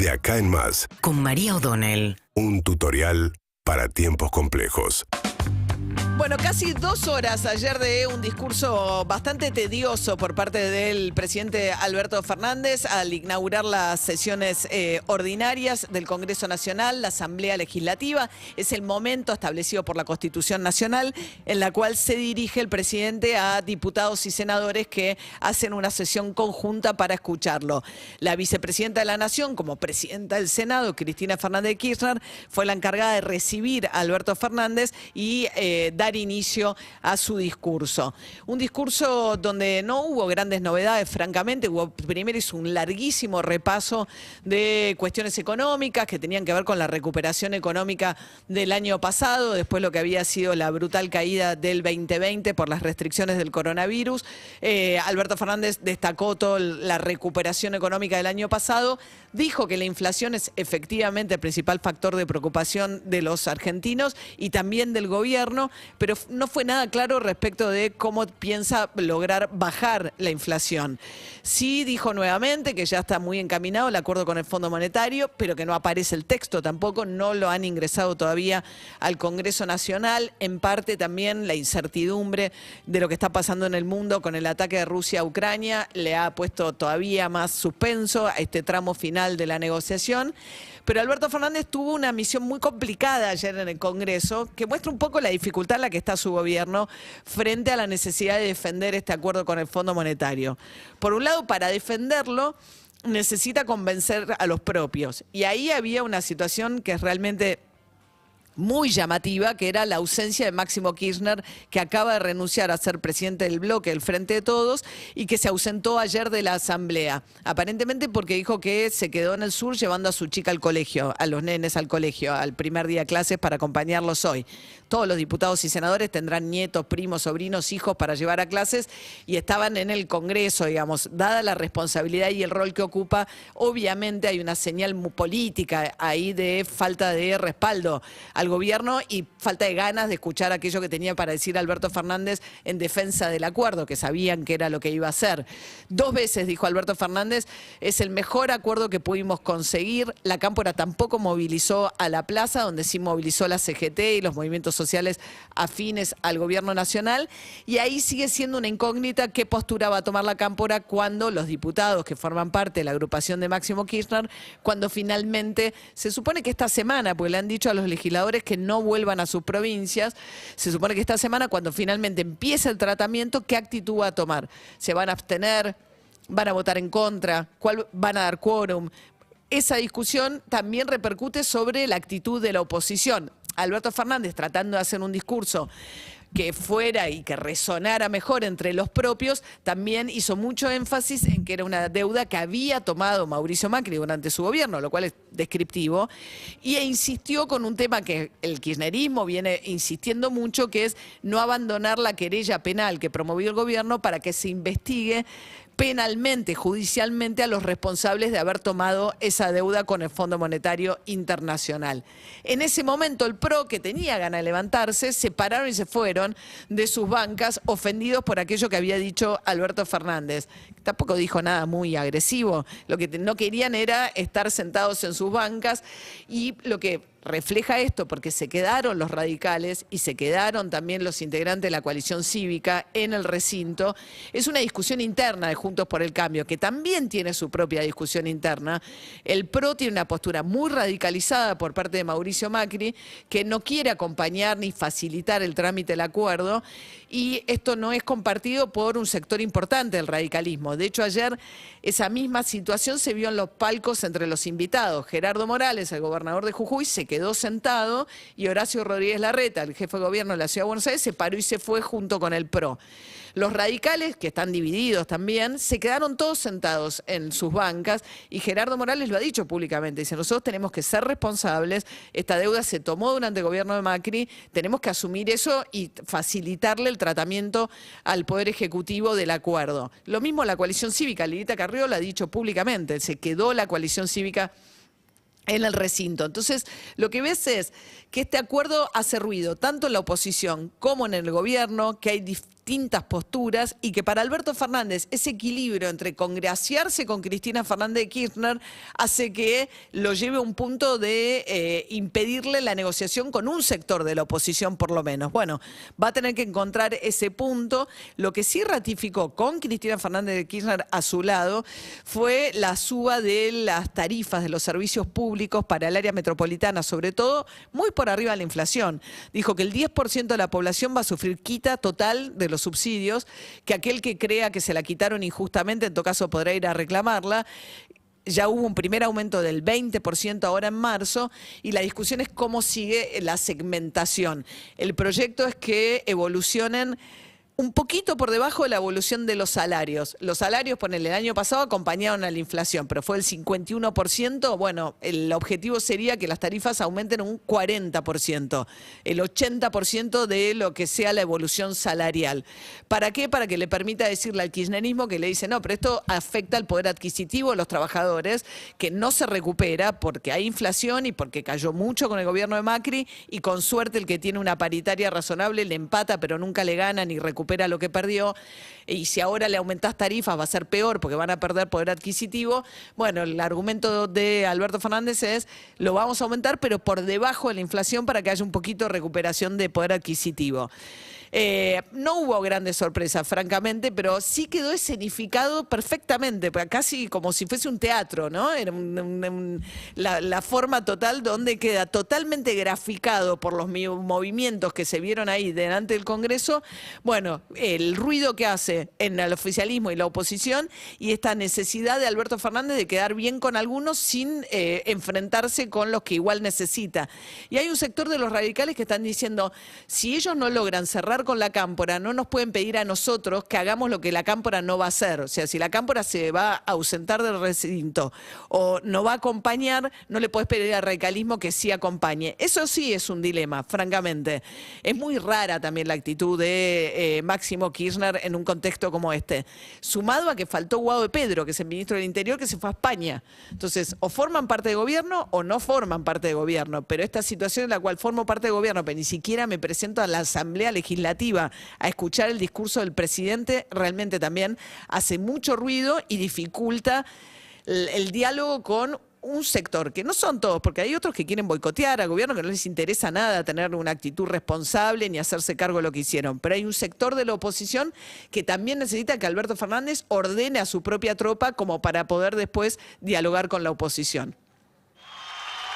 De acá en más, con María O'Donnell. un tutorial para tiempos complejos. Bueno, casi 2 horas ayer de un discurso bastante tedioso por parte del presidente Alberto Fernández al inaugurar las sesiones ordinarias del Congreso Nacional, la Asamblea Legislativa. Es el momento establecido por la Constitución Nacional en la cual se dirige el presidente a diputados y senadores que hacen una sesión conjunta para escucharlo. La vicepresidenta de la Nación, como presidenta del Senado, Cristina Fernández de Kirchner, fue la encargada de recibir a Alberto Fernández y dar inicio a su discurso. Un discurso donde no hubo grandes novedades, francamente. Primero hizo un larguísimo repaso de cuestiones económicas que tenían que ver con la recuperación económica del año pasado, después lo que había sido la brutal caída del 2020 por las restricciones del coronavirus. Alberto Fernández destacó toda la recuperación económica del año pasado, dijo que la inflación es efectivamente el principal factor de preocupación de los argentinos y también del gobierno, pero no fue nada claro respecto de cómo piensa lograr bajar la inflación. Sí dijo nuevamente que ya está muy encaminado el acuerdo con el Fondo Monetario, pero que no aparece el texto tampoco, no lo han ingresado todavía al Congreso Nacional. En parte también la incertidumbre de lo que está pasando en el mundo con el ataque de Rusia a Ucrania le ha puesto todavía más suspenso a este tramo final de la negociación. Pero Alberto Fernández tuvo una misión muy complicada ayer en el Congreso, que muestra un poco la dificultad en la que está su gobierno frente a la necesidad de defender este acuerdo con el Fondo Monetario. Por un lado, para defenderlo, necesita convencer a los propios. Y ahí había una situación que es realmente muy llamativa, que era la ausencia de Máximo Kirchner, que acaba de renunciar a ser presidente del bloque del Frente de Todos y que se ausentó ayer de la Asamblea, aparentemente porque dijo que se quedó en el sur llevando a su chica al colegio, a los nenes al colegio, al primer día de clases para acompañarlos hoy. Todos los diputados y senadores tendrán nietos, primos, sobrinos, hijos para llevar a clases y estaban en el Congreso, digamos. Dada la responsabilidad y el rol que ocupa, obviamente hay una señal muy política ahí de falta de respaldo al gobierno y falta de ganas de escuchar aquello que tenía para decir Alberto Fernández en defensa del acuerdo, que sabían que era lo que iba a hacer. 2 veces, dijo Alberto Fernández, es el mejor acuerdo que pudimos conseguir. La Cámpora tampoco movilizó a la plaza, donde sí movilizó la CGT y los movimientos sociales afines al gobierno nacional, y ahí sigue siendo una incógnita qué postura va a tomar la Cámpora cuando los diputados que forman parte de la agrupación de Máximo Kirchner, cuando finalmente, se supone que esta semana, porque le han dicho a los legisladores que no vuelvan a sus provincias, se supone que esta semana, cuando finalmente empiece el tratamiento, ¿qué actitud va a tomar? ¿Se van a abstener? ¿Van a votar en contra? ¿Cuál van a dar quórum? Esa discusión también repercute sobre la actitud de la oposición. Alberto Fernández, tratando de hacer un discurso que fuera y que resonara mejor entre los propios, también hizo mucho énfasis en que era una deuda que había tomado Mauricio Macri durante su gobierno, lo cual es descriptivo, e insistió con un tema que el kirchnerismo viene insistiendo mucho, que es no abandonar la querella penal que promovió el gobierno para que se investigue penalmente, judicialmente, a los responsables de haber tomado esa deuda con el Fondo Monetario Internacional. En ese momento el PRO, que tenía ganas de levantarse, se pararon y se fueron de sus bancas ofendidos por aquello que había dicho Alberto Fernández. Tampoco dijo nada muy agresivo, lo que no querían era estar sentados en sus bancas, y lo que refleja esto, porque se quedaron los radicales y se quedaron también los integrantes de la coalición cívica en el recinto, es una discusión interna de Juntos por el Cambio, que también tiene su propia discusión interna. El PRO tiene una postura muy radicalizada por parte de Mauricio Macri, que no quiere acompañar ni facilitar el trámite del acuerdo, y esto no es compartido por un sector importante del radicalismo. De hecho, ayer esa misma situación se vio en los palcos entre los invitados. Gerardo Morales, el gobernador de Jujuy, se quedó sentado, y Horacio Rodríguez Larreta, el jefe de gobierno de la Ciudad de Buenos Aires, se paró y se fue junto con el PRO. Los radicales, que están divididos también, se quedaron todos sentados en sus bancas, y Gerardo Morales lo ha dicho públicamente, dice: nosotros tenemos que ser responsables, esta deuda se tomó durante el gobierno de Macri, tenemos que asumir eso y facilitarle el tratamiento al Poder Ejecutivo del acuerdo. Lo mismo la coalición cívica, Lilita Carrió lo ha dicho públicamente, se quedó la coalición cívica en el recinto. Entonces, lo que ves es que este acuerdo hace ruido tanto en la oposición como en el gobierno, que hay distintas posturas y que para Alberto Fernández ese equilibrio entre congraciarse con Cristina Fernández de Kirchner hace que lo lleve a un punto de impedirle la negociación con un sector de la oposición por lo menos. Bueno, va a tener que encontrar ese punto. Lo que sí ratificó con Cristina Fernández de Kirchner a su lado fue la suba de las tarifas de los servicios públicos para el área metropolitana, sobre todo muy por arriba de la inflación. Dijo que el 10% de la población va a sufrir quita total de los subsidios, que aquel que crea que se la quitaron injustamente, en todo caso podrá ir a reclamarla. Ya hubo un primer aumento del 20% ahora en marzo y la discusión es cómo sigue la segmentación. El proyecto es que evolucionen un poquito por debajo de la evolución de los salarios. Los salarios, ponele, el año pasado acompañaron a la inflación, pero fue el 51%. Bueno, el objetivo sería que las tarifas aumenten un 40%, el 80% de lo que sea la evolución salarial. ¿Para qué? Para que le permita decirle al kirchnerismo que le dice, no, pero esto afecta al poder adquisitivo de los trabajadores, que no se recupera porque hay inflación y porque cayó mucho con el gobierno de Macri y con suerte el que tiene una paritaria razonable le empata, pero nunca le gana ni recupera lo que perdió, y si ahora le aumentás tarifas va a ser peor porque van a perder poder adquisitivo. Bueno, el argumento de Alberto Fernández es, lo vamos a aumentar, pero por debajo de la inflación para que haya un poquito de recuperación de poder adquisitivo. No hubo grandes sorpresas, francamente, pero sí quedó escenificado perfectamente, casi como si fuese un teatro, ¿no? Era la forma total donde queda totalmente graficado por los movimientos que se vieron ahí delante del Congreso, bueno, el ruido que hace en el oficialismo y la oposición y esta necesidad de Alberto Fernández de quedar bien con algunos sin enfrentarse con los que igual necesita. Y hay un sector de los radicales que están diciendo, si ellos no logran cerrar con la Cámpora, no nos pueden pedir a nosotros que hagamos lo que la Cámpora no va a hacer. O sea, si la Cámpora se va a ausentar del recinto o no va a acompañar, no le puedes pedir al radicalismo que sí acompañe. Eso sí es un dilema, francamente. Es muy rara también la actitud de Máximo Kirchner en un contexto como este. Sumado a que faltó Guado de Pedro, que es el ministro del Interior, que se fue a España. Entonces, o forman parte de gobierno o no forman parte de gobierno. Pero esta situación en la cual formo parte de gobierno, pero ni siquiera me presento a la Asamblea Legislativa a escuchar el discurso del presidente, realmente también hace mucho ruido y dificulta el diálogo con un sector, que no son todos, porque hay otros que quieren boicotear al gobierno, que no les interesa nada tener una actitud responsable ni hacerse cargo de lo que hicieron. Pero hay un sector de la oposición que también necesita que Alberto Fernández ordene a su propia tropa como para poder después dialogar con la oposición.